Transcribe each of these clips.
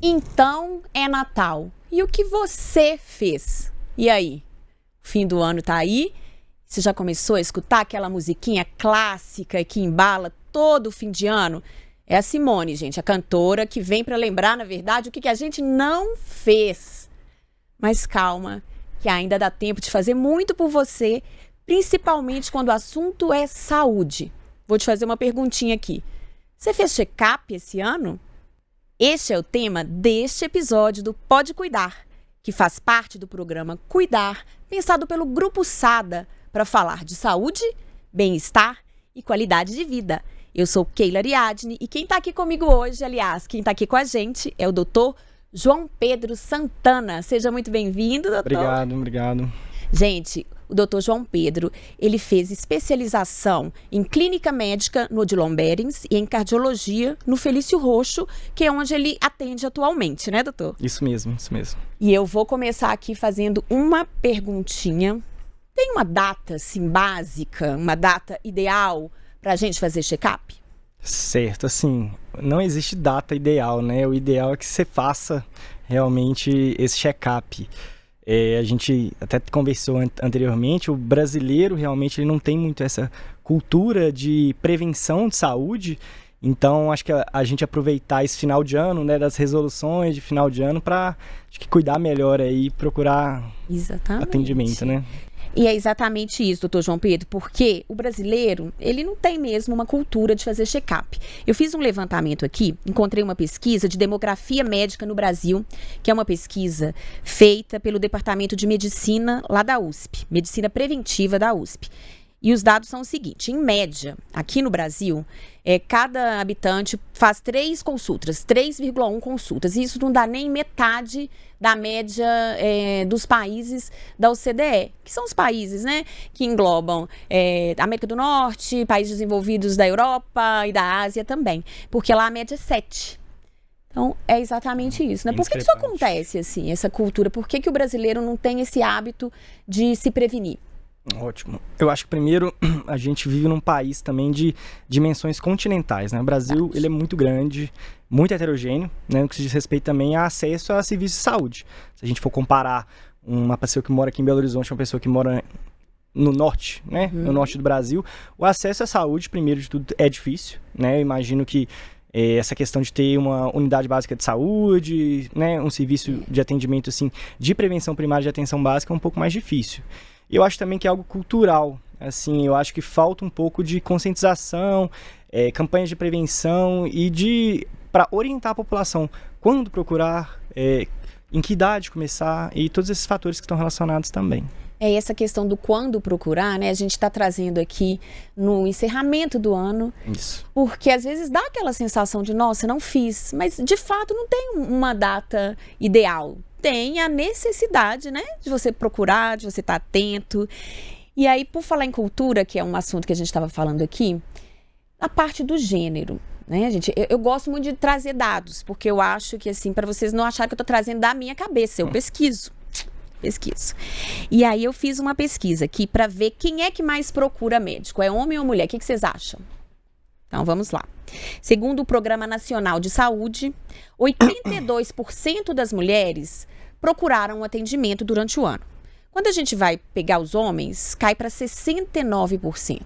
Então é Natal. E o que você fez? E aí? O fim do ano tá aí? Você já começou a escutar aquela musiquinha clássica que embala todo o fim de ano? É a Simone, gente, a cantora que vem para lembrar, na verdade, o que a gente não fez. Mas calma, que ainda dá tempo de fazer muito por você, principalmente quando o assunto é saúde. Vou te fazer uma perguntinha aqui. Você fez check-up esse ano? Este é o tema deste episódio do Pode Cuidar, que faz parte do programa Cuidar, pensado pelo Grupo Sada, para falar de saúde, bem-estar e qualidade de vida. Eu sou Keila Ariadne e quem está aqui comigo hoje, aliás, quem está aqui com a gente é o Dr. João Pedro Santana. Seja muito bem-vindo, doutor. Obrigado. Gente, o Dr. João Pedro, ele fez especialização em clínica médica no Odilon Berens e em cardiologia no Felício Roxo, que é onde ele atende atualmente, né, doutor? Isso mesmo. E eu vou começar aqui fazendo uma perguntinha. Tem uma data, assim, básica, uma data ideal para a gente fazer check-up? Certo, assim, não existe data ideal, né? O ideal é que você faça realmente esse check-up. A gente até conversou anteriormente, o brasileiro realmente ele não tem muito essa cultura de prevenção de saúde, então acho que a gente aproveitar esse final de ano, né, das resoluções de final de ano para cuidar melhor aí, procurar atendimento, né? E é exatamente isso, doutor João Pedro, porque o brasileiro, ele não tem mesmo uma cultura de fazer check-up. Eu fiz um levantamento aqui, encontrei uma pesquisa de demografia médica no Brasil, que é uma pesquisa feita pelo Departamento de Medicina lá da USP, Medicina Preventiva da USP. E os dados são o seguinte, em média, aqui no Brasil, cada habitante faz 3,1 consultas. E isso não dá nem metade da média dos países da OCDE, que são os países, né, que englobam América do Norte, países desenvolvidos da Europa e da Ásia também, porque lá a média é 7. Então, é exatamente isso, né? Por que isso acontece, assim, essa cultura? Por que o brasileiro não tem esse hábito de se prevenir? Ótimo. Eu acho que primeiro a gente vive num país também de dimensões continentais, né? O Brasil ele é muito grande, muito heterogêneo, né? No que se diz respeito também a acesso a serviços de saúde. Se a gente for comparar uma pessoa que mora aqui em Belo Horizonte com uma pessoa que mora no norte, né? No norte do Brasil, o acesso à saúde, primeiro de tudo, é difícil, né? Eu imagino que essa questão de ter uma unidade básica de saúde, né? Um serviço de atendimento assim, de prevenção primária de atenção básica é um pouco mais difícil. Eu acho também que é algo cultural, assim, eu acho que falta um pouco de conscientização, campanhas de prevenção e para orientar a população quando procurar, em que idade começar e todos esses fatores que estão relacionados também. Essa questão do quando procurar, né? A gente está trazendo aqui no encerramento do ano. Isso. Porque às vezes dá aquela sensação de, nossa, não fiz. Mas de fato não tem uma data ideal. Tem a necessidade, né? De você procurar, de você estar atento. E aí, por falar em cultura, que é um assunto que a gente estava falando aqui, a parte do gênero. Né, gente? Eu gosto muito de trazer dados, porque eu acho que, assim, para vocês não acharem que eu estou trazendo da minha cabeça, eu pesquiso. E aí eu fiz uma pesquisa aqui para ver quem é que mais procura médico. É homem ou mulher? O que vocês acham? Então vamos lá. Segundo o Programa Nacional de Saúde, 82% das mulheres procuraram um atendimento durante o ano. Quando a gente vai pegar os homens, cai para 69%.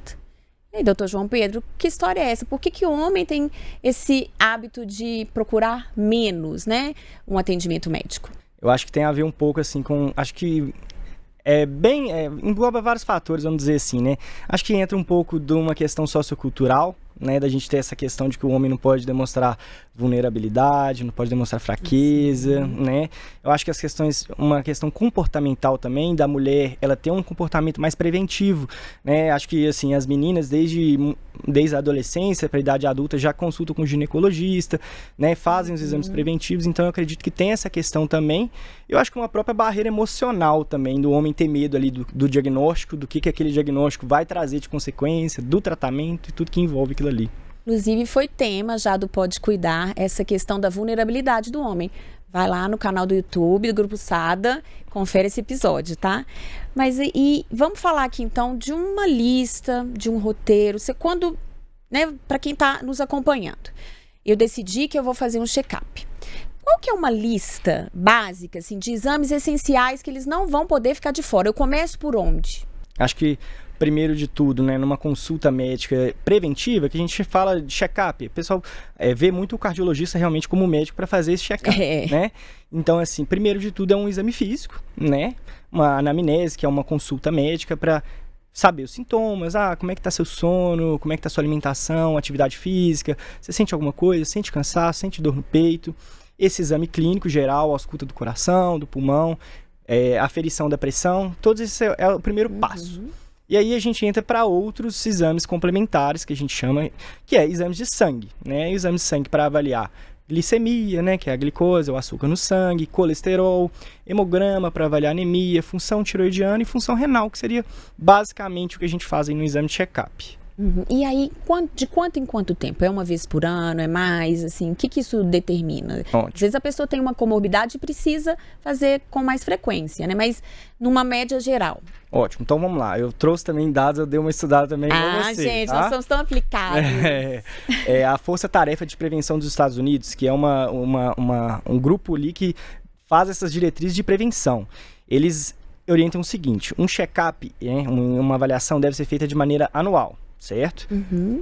E aí, doutor João Pedro, que história é essa? Por que o homem tem esse hábito de procurar menos, né, um atendimento médico? Eu acho que tem a ver um pouco assim com, acho que engloba vários fatores, vamos dizer assim, né? Acho que entra um pouco de uma questão sociocultural, né? Da gente ter essa questão de que o homem não pode demonstrar vulnerabilidade, não pode demonstrar fraqueza, né? Eu acho que uma questão comportamental também da mulher, ela tem um comportamento mais preventivo, né? Acho que, assim, as meninas desde a adolescência para a idade adulta já consultam com o ginecologista, né? Fazem os exames preventivos, então eu acredito que tem essa questão também. Eu acho que uma própria barreira emocional também, do homem ter medo ali do diagnóstico, do que aquele diagnóstico vai trazer de consequência, do tratamento e tudo que envolve aquilo ali. Inclusive foi tema já do Pode Cuidar, essa questão da vulnerabilidade do homem. Vai lá no canal do YouTube do Grupo Sada, confere esse episódio, tá? Mas e vamos falar aqui então de uma lista, de um roteiro. Quando, né, para quem está nos acompanhando, eu decidi que eu vou fazer um check-up. Qual que é uma lista básica, assim, de exames essenciais que eles não vão poder ficar de fora? Eu começo por onde? Acho que, primeiro de tudo, né, numa consulta médica preventiva, que a gente fala de check-up, o pessoal vê muito o cardiologista realmente como médico para fazer esse check-up, né? Então, assim, primeiro de tudo é um exame físico, né? Uma anamnese, que é uma consulta médica para saber os sintomas, como é que tá seu sono, como é que tá sua alimentação, atividade física, você sente alguma coisa, sente cansaço, sente dor no peito. Esse exame clínico geral, a ausculta do coração, do pulmão, aferição da pressão, todos esses é o primeiro passo. E aí a gente entra para outros exames complementares, que a gente chama, que é exames de sangue, né? Exames de sangue para avaliar glicemia, né? Que é a glicose, o açúcar no sangue, colesterol, hemograma para avaliar anemia, função tiroidiana e função renal, que seria basicamente o que a gente faz aí no exame de check-up. E aí, de quanto em quanto tempo? É uma vez por ano? É mais? Assim, o que isso determina? Ótimo. Às vezes a pessoa tem uma comorbidade e precisa fazer com mais frequência, né? Mas numa média geral. Ótimo, então vamos lá. Eu trouxe também dados, eu dei uma estudada também com você. Gente, tá? nós somos tão aplicados. A Força Tarefa de Prevenção dos Estados Unidos, que é um grupo ali que faz essas diretrizes de prevenção. Eles orientam o seguinte: um check-up, uma avaliação deve ser feita de maneira anual. Certo?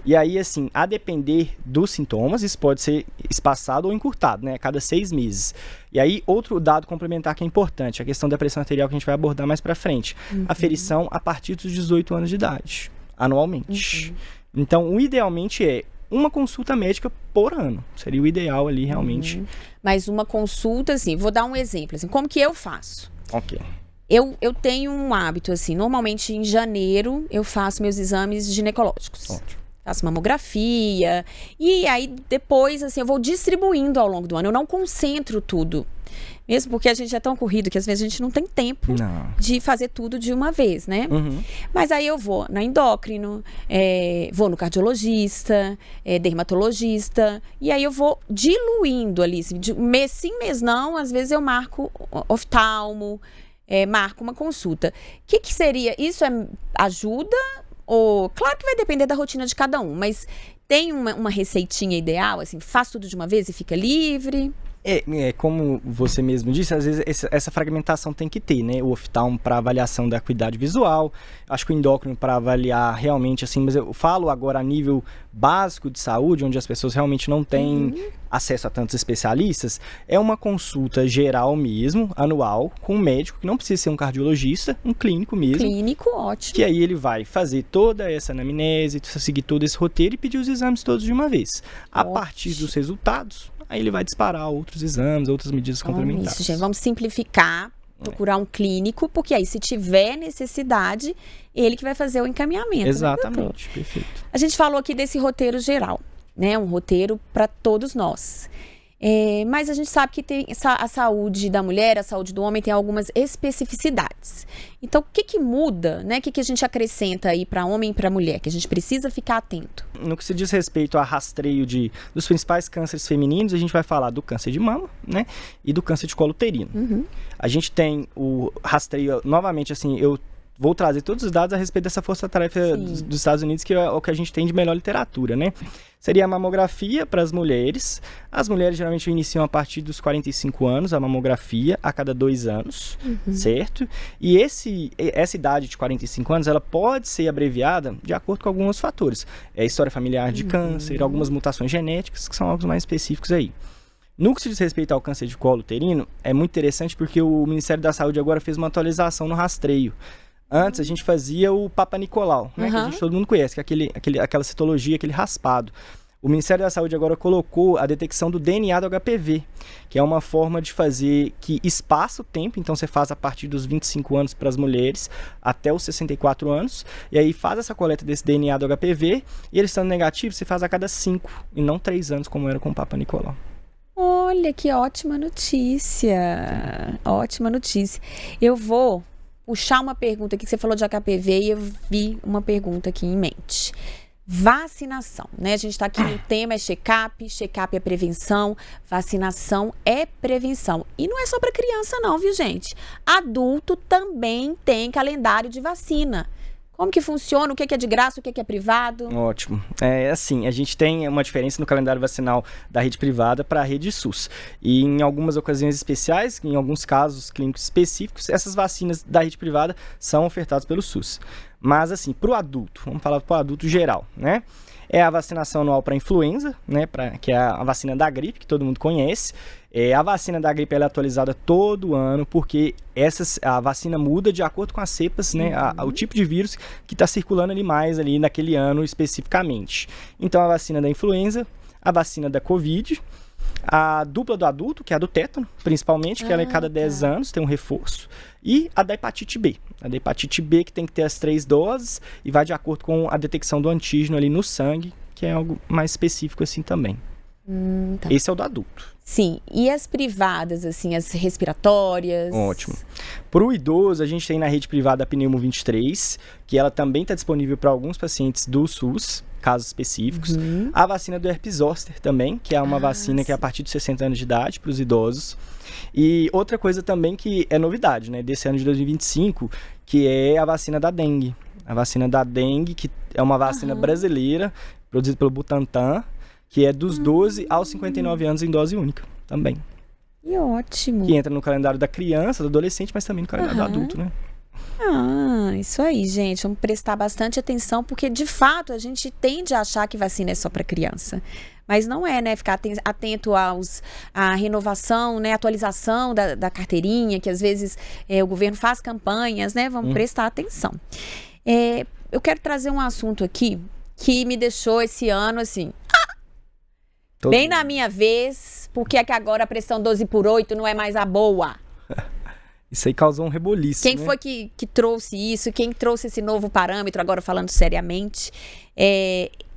E aí, assim, a depender dos sintomas, isso pode ser espaçado ou encurtado, né? A cada 6 meses. E aí, outro dado complementar que é importante, a questão da pressão arterial que a gente vai abordar mais pra frente. Aferição a partir dos 18 anos de idade, anualmente. Então, o idealmente é uma consulta médica por ano. Seria o ideal ali, realmente. Mas uma consulta, assim, vou dar um exemplo, assim, como que eu faço? Ok. Eu tenho um hábito, assim, normalmente em janeiro eu faço meus exames ginecológicos. Ótimo. Faço mamografia, e aí depois, assim, eu vou distribuindo ao longo do ano. Eu não concentro tudo. Mesmo porque a gente é tão corrido que às vezes a gente não tem tempo de fazer tudo de uma vez, né? Mas aí eu vou na endócrino, vou no cardiologista, dermatologista, e aí eu vou diluindo ali, assim, de mês sim, mês não, às vezes eu marco oftalmo, marca uma consulta. O que seria? Isso ajuda? Ou, claro que vai depender da rotina de cada um, mas tem uma receitinha ideal, assim, faz tudo de uma vez e fica livre? Como você mesmo disse, às vezes essa fragmentação tem que ter, né? O oftalmo para avaliação da acuidade visual, acho que o endócrino para avaliar realmente, assim, mas eu falo agora a nível básico de saúde, onde as pessoas realmente não têm acesso a tantos especialistas, é uma consulta geral mesmo, anual, com um médico, que não precisa ser um cardiologista, um clínico mesmo. Clínico, ótimo. Que aí ele vai fazer toda essa anamnese, seguir todo esse roteiro e pedir os exames todos de uma vez. A partir dos resultados, aí ele vai disparar outros exames, outras medidas complementares. Isso, gente. Vamos simplificar, procurar um clínico, porque aí se tiver necessidade, ele que vai fazer o encaminhamento. Exatamente, perfeito. A gente falou aqui desse roteiro geral, né? Um roteiro para todos nós. Mas a gente sabe que tem a saúde da mulher, a saúde do homem tem algumas especificidades. Então, o que muda, né? O que a gente acrescenta aí para homem e para mulher, que a gente precisa ficar atento? No que se diz respeito a rastreio dos principais cânceres femininos, a gente vai falar do câncer de mama, né? E do câncer de colo uterino. A gente tem o rastreio, novamente, assim, eu vou trazer todos os dados a respeito dessa força-tarefa dos Estados Unidos, que é o que a gente tem de melhor literatura, né? Seria a mamografia para as mulheres. As mulheres geralmente iniciam a partir dos 45 anos, a mamografia, a cada 2 anos, certo? E essa idade de 45 anos, ela pode ser abreviada de acordo com alguns fatores. História familiar de câncer, algumas mutações genéticas, que são algo mais específicos aí. No que se diz respeito ao câncer de colo uterino, é muito interessante porque o Ministério da Saúde agora fez uma atualização no rastreio. Antes a gente fazia o Papa Nicolau, né, que todo mundo conhece, que é aquela citologia, aquele raspado. O Ministério da Saúde agora colocou a detecção do DNA do HPV, que é uma forma de fazer que espaça o tempo, então você faz a partir dos 25 anos para as mulheres até os 64 anos, e aí faz essa coleta desse DNA do HPV, e ele estando negativo, você faz a cada 5 e não 3 anos, como era com o Papa Nicolau. Olha, que ótima notícia! Ótima notícia. Eu vou puxar uma pergunta aqui, que você falou de HPV e eu vi uma pergunta aqui em mente. Vacinação, né? A gente está aqui no tema, check-up é prevenção, vacinação é prevenção. E não é só para criança não, viu, gente? Adulto também tem calendário de vacina. Como que funciona? O que é de graça, o que é privado? Ótimo. Assim, a gente tem uma diferença no calendário vacinal da rede privada para a rede SUS. E em algumas ocasiões especiais, em alguns casos clínicos específicos, essas vacinas da rede privada são ofertadas pelo SUS. Mas assim, para o adulto, vamos falar para o adulto geral, né? É a vacinação anual para influenza, né? Que é a vacina da gripe, que todo mundo conhece. A vacina da gripe ela é atualizada todo ano, porque a vacina muda de acordo com as cepas, né? O tipo de vírus que está circulando ali mais ali naquele ano especificamente. Então, a vacina da influenza, a vacina da Covid, a dupla do adulto, que é a do tétano, principalmente, que ela é cada 10 anos, tem um reforço. E a da hepatite B. A da hepatite B que tem que ter as 3 doses e vai de acordo com a detecção do antígeno ali no sangue, que é algo mais específico assim também. Tá. Esse é o do adulto. Sim, e as privadas, assim, as respiratórias? Ótimo. Para o idoso, a gente tem na rede privada a Pneumo 23, que ela também está disponível para alguns pacientes do SUS, casos específicos. A vacina do herpes zoster também, que é uma vacina que é a partir de 60 anos de idade para os idosos. E outra coisa também que é novidade, né, desse ano de 2025, que é a vacina da dengue. A vacina da dengue, que é uma vacina brasileira, produzida pelo Butantan, que é dos 12 aos 59 anos em dose única também. Que ótimo. Que entra no calendário da criança, do adolescente, mas também no calendário do adulto, né? Isso aí, gente. Vamos prestar bastante atenção, porque de fato a gente tende a achar que vacina é só para criança. Mas não é, né? Ficar atento à renovação, né? Atualização da carteirinha, que às vezes o governo faz campanhas, né? Vamos prestar atenção. Eu quero trazer um assunto aqui que me deixou esse ano, assim, bem na minha vez, porque é que agora a pressão 12/8 não é mais a boa. Isso aí causou um reboliço, Quem né? foi que trouxe isso? Quem trouxe esse novo parâmetro, agora falando seriamente?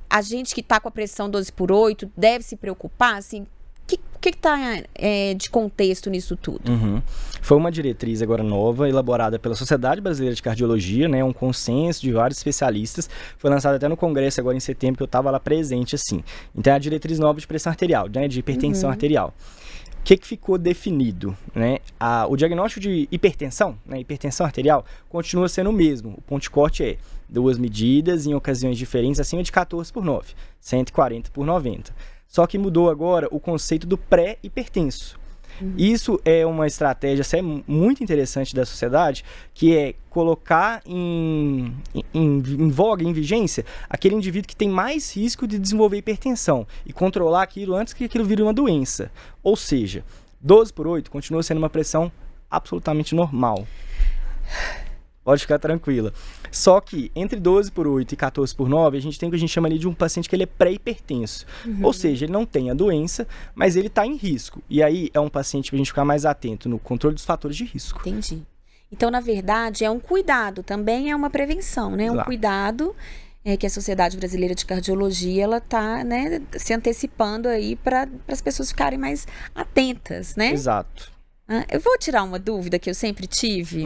A gente que está com a pressão 12/8 deve se preocupar, assim, o que está de contexto nisso tudo? Foi uma diretriz agora nova, elaborada pela Sociedade Brasileira de Cardiologia, né, um consenso de vários especialistas, foi lançado até no congresso agora em setembro, que eu estava lá presente, assim. Então é a diretriz nova de pressão arterial, né, de hipertensão arterial. O que ficou definido? Né? O diagnóstico de hipertensão, né, hipertensão arterial, continua sendo o mesmo. O ponto de corte é 2 medidas em ocasiões diferentes, acima de 14/9, 140/90. Só que mudou agora o conceito do pré-hipertenso. Isso é uma estratégia muito interessante da sociedade, que é colocar em voga, em vigência, aquele indivíduo que tem mais risco de desenvolver hipertensão e controlar aquilo antes que aquilo vire uma doença. Ou seja, 12/8 continua sendo uma pressão absolutamente normal. Pode ficar tranquila. Só que entre 12/8 e 14/9, a gente tem o que a gente chama ali de um paciente que ele é pré-hipertenso. Ou seja, ele não tem a doença, mas ele está em risco. E aí é um paciente para a gente ficar mais atento no controle dos fatores de risco. Entendi. Então, na verdade, é um cuidado, também é uma prevenção, né? Exato. Um cuidado que a Sociedade Brasileira de Cardiologia, ela está, né, se antecipando aí para as pessoas ficarem mais atentas, né? Exato. Eu vou tirar uma dúvida que eu sempre tive.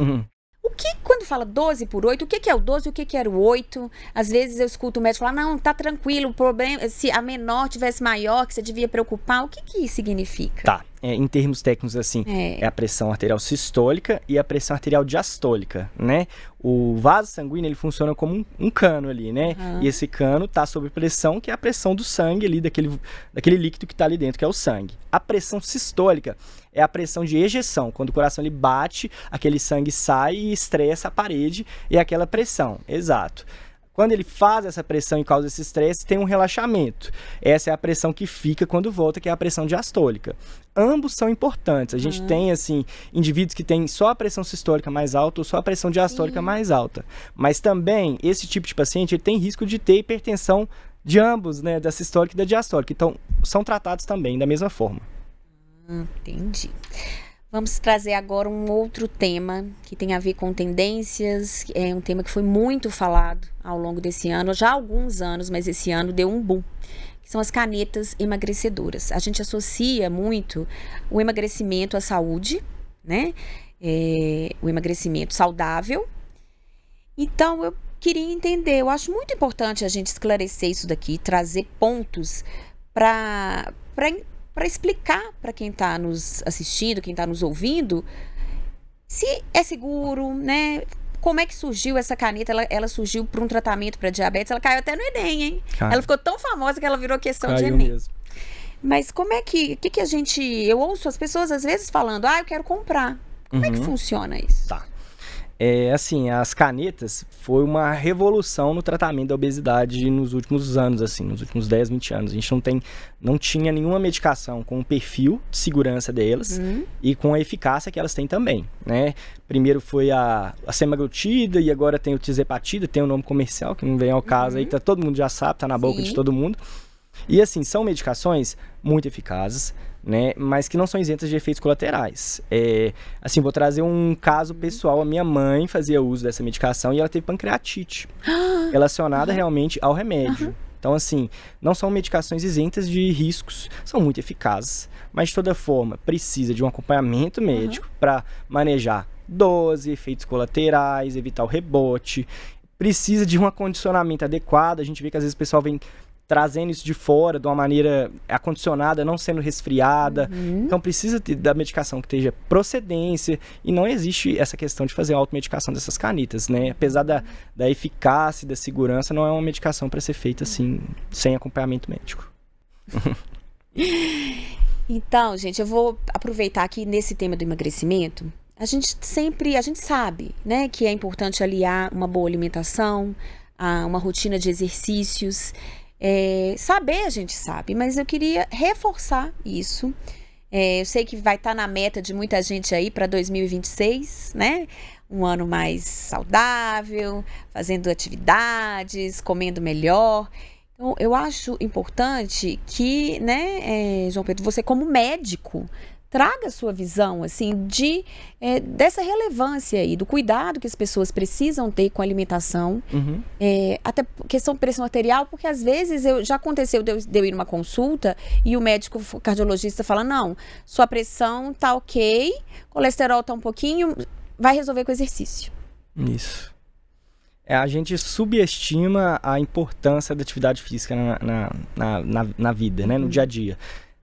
Quando fala 12/8, o que é o 12 e o que era o 8? Às vezes eu escuto o médico falar, não, tá tranquilo, o problema, se a menor tivesse maior, que você devia preocupar, o que isso significa? Tá, em termos técnicos assim, é a pressão arterial sistólica e a pressão arterial diastólica, né? O vaso sanguíneo, ele funciona como um cano ali, né? E esse cano tá sob pressão, que é a pressão do sangue ali, daquele líquido que tá ali dentro, que é o sangue. A pressão sistólica é a pressão de ejeção, quando o coração ele bate, aquele sangue sai e estressa a parede, e é aquela pressão, exato. Quando ele faz essa pressão e causa esse estresse, tem um relaxamento. Essa é a pressão que fica quando volta, que é a pressão diastólica. Ambos são importantes. A gente tem, assim, indivíduos que têm só a pressão sistólica mais alta ou só a pressão diastólica mais alta. Mas também, esse tipo de paciente, ele tem risco de ter hipertensão de ambos, né, da sistólica e da diastólica. Então, são tratados também da mesma forma. Entendi. Vamos trazer agora um outro tema que tem a ver com tendências, é um tema que foi muito falado ao longo desse ano, já há alguns anos, mas esse ano deu um boom, que são as canetas emagrecedoras. A gente associa muito o emagrecimento à saúde, né? O emagrecimento saudável. Então, eu queria entender, eu acho muito importante a gente esclarecer isso daqui, trazer pontos para explicar para quem está nos assistindo, quem está nos ouvindo, se é seguro, né? como é que surgiu essa caneta? Ela surgiu para um tratamento para diabetes. Ela caiu até no Enem, hein? Cara, Ela ficou tão famosa que ela virou questão de caiu Enem. mesmo. Mas como é que a gente... Eu ouço as pessoas às vezes falando, eu quero comprar. Como é que funciona isso? Tá. Assim, as canetas foi uma revolução no tratamento da obesidade nos últimos anos, assim, nos últimos 10, 20 anos. A gente não tinha nenhuma medicação com o perfil de segurança delas e com a eficácia que elas têm também, né? Primeiro foi a semaglutida e agora tem o tirzepatida, tem um nome comercial que não vem ao caso aí, todo mundo já sabe, tá na boca de todo mundo. E assim, são medicações muito eficazes, né, mas que não são isentas de efeitos colaterais. Assim, vou trazer um caso pessoal. A minha mãe fazia uso dessa medicação e ela teve pancreatite relacionada realmente ao remédio. Então, assim, não são medicações isentas de riscos, são muito eficazes, mas de toda forma precisa de um acompanhamento médico para manejar dose, efeitos colaterais, evitar o rebote, precisa de um acondicionamento adequado. A gente vê que às vezes o pessoal vem trazendo isso de fora de uma maneira acondicionada, não sendo resfriada. Então precisa da medicação que esteja procedência, e não existe essa questão de fazer automedicação dessas canetas, né? Apesar da eficácia e da segurança, não é uma medicação para ser feita assim, sem acompanhamento médico. Então, gente, eu vou aproveitar aqui nesse tema do emagrecimento. A gente sabe, né, que é importante aliar uma boa alimentação a uma rotina de exercícios. Saber a gente sabe, mas eu queria reforçar isso. Eu sei que vai estar na meta de muita gente aí para 2026, né? Um ano mais saudável, fazendo atividades, comendo melhor. Então, eu acho importante que, né, João Pedro, você como médico, traga a sua visão, assim, dessa relevância aí, do cuidado que as pessoas precisam ter com a alimentação, até questão de pressão arterial, porque às vezes já aconteceu de eu ir numa consulta e o médico cardiologista fala, não, sua pressão tá ok, colesterol tá um pouquinho, vai resolver com exercício. Isso. A gente subestima a importância da atividade física na vida, né, no dia a dia.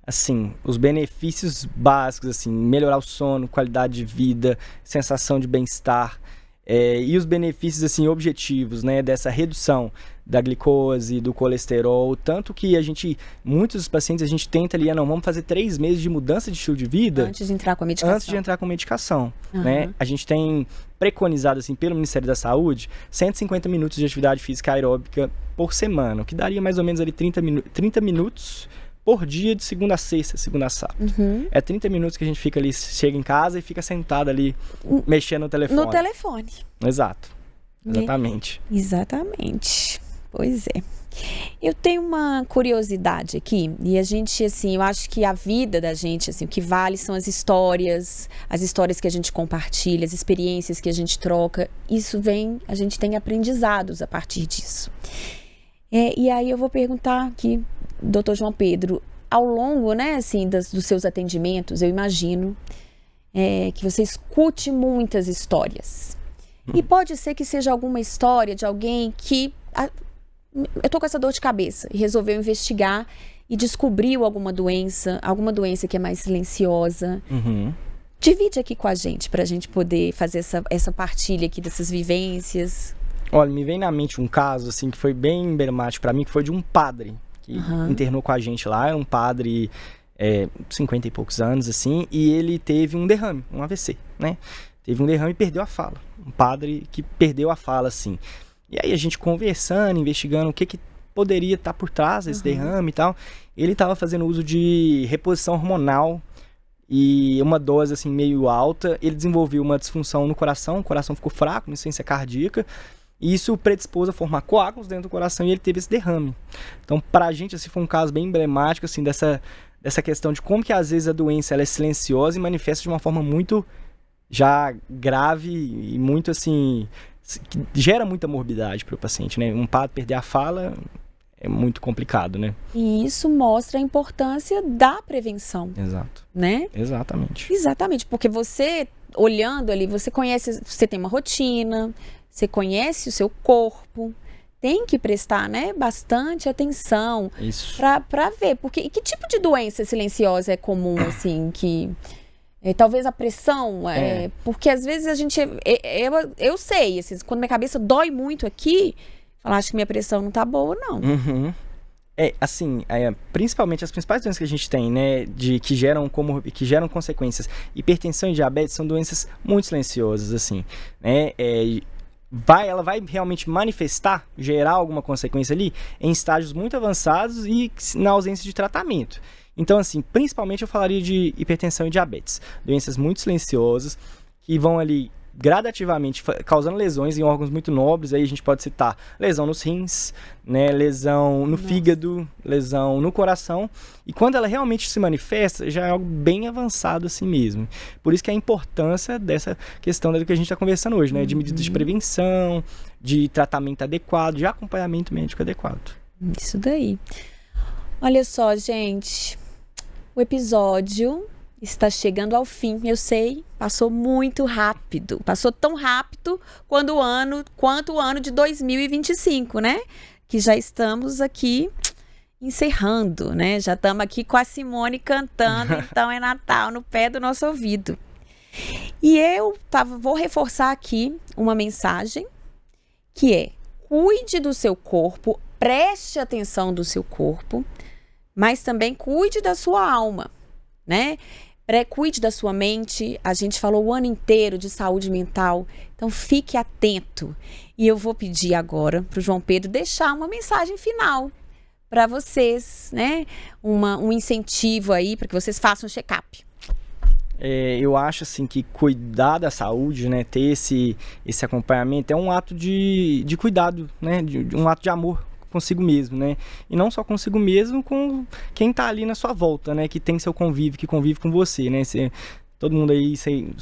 Assim, os benefícios básicos, assim, melhorar o sono, qualidade de vida, sensação de bem-estar, e os benefícios, assim, objetivos, né, dessa redução da glicose, do colesterol, tanto que muitos dos pacientes, a gente tenta ali, vamos fazer 3 meses de mudança de estilo de vida. Antes de entrar com a medicação. Né? A gente tem preconizado, assim, pelo Ministério da Saúde, 150 minutos de atividade física aeróbica por semana, o que daria mais ou menos ali 30 minutos por dia, de segunda a sexta, segunda a sábado. 30 minutos que a gente fica ali, chega em casa e fica sentado ali, mexendo no telefone. No telefone. Exato. Exatamente. Exatamente. Pois é. Eu tenho uma curiosidade aqui, e a gente, assim, eu acho que a vida da gente, assim, o que vale são as histórias que a gente compartilha, as experiências que a gente troca. A gente tem aprendizados a partir disso. E aí eu vou perguntar aqui, Dr. João Pedro, ao longo, né, assim, dos seus atendimentos, eu imagino que você escute muitas histórias. E pode ser que seja alguma história de alguém que eu tô com essa dor de cabeça e resolveu investigar e descobriu alguma doença que é mais silenciosa. Divide aqui com a gente, pra gente poder fazer essa partilha aqui dessas vivências. Olha, me vem na mente um caso, assim, que foi bem emblemático pra mim, que foi de um padre que internou com a gente lá. Era um padre, 50 e poucos anos, assim, e ele teve um derrame, um AVC, né? Teve um derrame e perdeu a fala. Um padre que perdeu a fala, assim. E aí a gente conversando, investigando o que poderia estar por trás desse derrame e tal. Ele estava fazendo uso de reposição hormonal e uma dose, assim, meio alta. Ele desenvolveu uma disfunção no coração, o coração ficou fraco, uma insuficiência cardíaca. E isso predispôs a formar coágulos dentro do coração e ele teve esse derrame. Então, pra gente, assim, foi um caso bem emblemático, assim, dessa questão de como que às vezes a doença ela é silenciosa e manifesta de uma forma muito já grave e muito, assim, que gera muita morbidade para o paciente, né? Um padre perder a fala é muito complicado, né? E isso mostra a importância da prevenção. Exato. Né? Exatamente. Exatamente, porque você, olhando ali, você tem uma rotina, você conhece o seu corpo, tem que prestar, né, bastante atenção para ver, porque que tipo de doença silenciosa é comum, assim, que Talvez a pressão, porque às vezes a gente, eu sei, assim, quando minha cabeça dói muito aqui, eu acho que minha pressão não tá boa, não. Uhum. Assim, principalmente as principais doenças que a gente tem, né, que geram consequências, hipertensão e diabetes são doenças muito silenciosas, assim, né, ela vai realmente gerar alguma consequência ali em estágios muito avançados e na ausência de tratamento. Então, assim, principalmente eu falaria de hipertensão e diabetes, doenças muito silenciosas que vão ali gradativamente causando lesões em órgãos muito nobres. Aí a gente pode citar lesão nos rins, né, lesão no fígado, lesão no coração, e quando ela realmente se manifesta, já é algo bem avançado assim mesmo. Por isso que a importância dessa questão do que a gente está conversando hoje, né, de medidas de prevenção, de tratamento adequado, de acompanhamento médico adequado. Isso daí. Olha só, gente, o episódio está chegando ao fim, eu sei, passou muito rápido, passou tão rápido quanto o ano de 2025, né? Que já estamos aqui encerrando, né? Já estamos aqui com a Simone cantando, então é Natal no pé do nosso ouvido. E vou reforçar aqui uma mensagem que é: cuide do seu corpo, preste atenção do seu corpo, mas também cuide da sua alma, né? Cuide da sua mente. A gente falou o ano inteiro de saúde mental, então fique atento. E eu vou pedir agora para o João Pedro deixar uma mensagem final para vocês, né? Um incentivo aí para que vocês façam um check-up. Eu acho assim que cuidar da saúde, né, ter esse acompanhamento é um ato de cuidado, né, um ato de amor consigo mesmo, né? E não só consigo mesmo, com quem tá ali na sua volta, né? Que tem seu convívio, que convive com você, né? Todo mundo aí,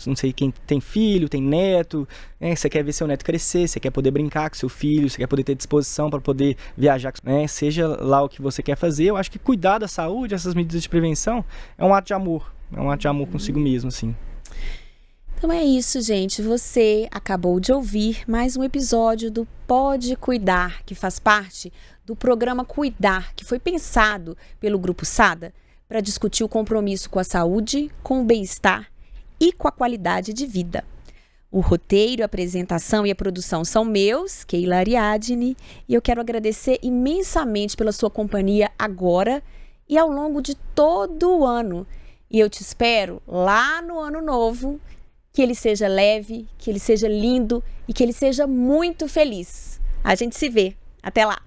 não sei quem tem filho, tem neto, né? Você quer ver seu neto crescer, você quer poder brincar com seu filho, você quer poder ter disposição para poder viajar, né? Seja lá o que você quer fazer. Eu acho que cuidar da saúde, essas medidas de prevenção, é um ato de amor. É um ato de amor consigo mesmo, assim. Então é isso, gente. Você acabou de ouvir mais um episódio do Pode Cuidar, que faz parte do programa Cuidar, que foi pensado pelo Grupo SADA para discutir o compromisso com a saúde, com o bem-estar e com a qualidade de vida. O roteiro, a apresentação e a produção são meus, Keila Ariadne, e eu quero agradecer imensamente pela sua companhia agora e ao longo de todo o ano. E eu te espero lá no ano novo, que ele seja leve, que ele seja lindo e que ele seja muito feliz. A gente se vê. Até lá!